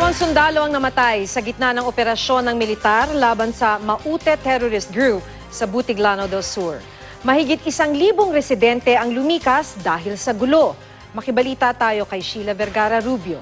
Dalawang sundalo ang namatay sa gitna ng operasyon ng militar laban sa Maute Terrorist Group sa Butiglano del Sur. Mahigit 1,000 residente ang lumikas dahil sa gulo. Makibalita tayo kay Sheila Vergara Rubio.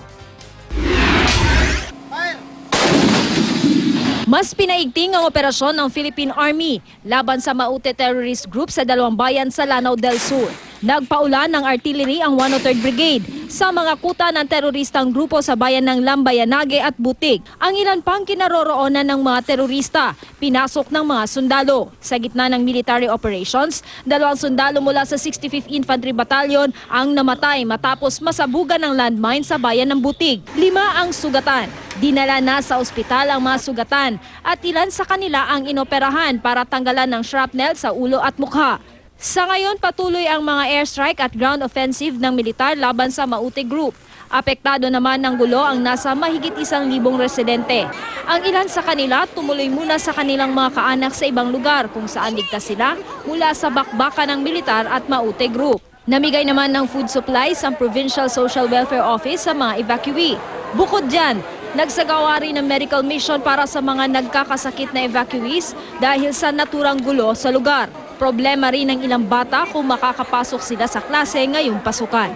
Mas pinaigting ang operasyon ng Philippine Army laban sa Maute Terrorist Group sa dalawang bayan sa Lanao del Sur. Nagpaulan ng artillery ang 103rd Brigade sa mga kuta ng teroristang grupo sa bayan ng Lambayanage at Butig. Ang ilan pang kinaroroonan ng mga terorista, pinasok ng mga sundalo. Sa gitna ng military operations, 2 sundalo mula sa 65th Infantry Battalion ang namatay matapos masabugan ng landmine sa bayan ng Butig. 5 ang sugatan. Dinala na sa ospital ang mga sugatan at ilan sa kanila ang inoperahan para tanggalan ng shrapnel sa ulo at mukha. Sa ngayon, patuloy ang mga airstrike at ground offensive ng militar laban sa Maute Group. Apektado naman ng gulo ang nasa mahigit 1,000 residente. Ang ilan sa kanila tumuloy muna sa kanilang mga kaanak sa ibang lugar kung saan ligtas sila mula sa bakbakan ng militar at Maute Group. Namigay naman ng food supplies ang Provincial Social Welfare Office sa mga evacuee. Bukod dyan, nagsagawa rin ng medical mission para sa mga nagkakasakit na evacuees dahil sa naturang gulo sa lugar. Problema rin ng ilang bata kung makakapasok sila sa klase ngayong pasukan.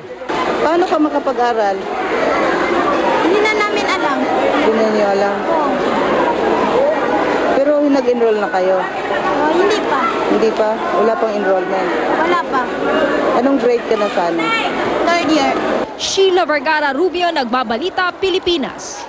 Paano ka makapag-aral? Hindi na namin alam. Hindi na niyo alam? Pero nag-enroll na kayo? Hindi pa. Hindi pa? Wala pang enrollment? Wala pa. Anong grade ka na sana? 3rd year. Sheila Vergara Rubio, Nagbabalita, Pilipinas.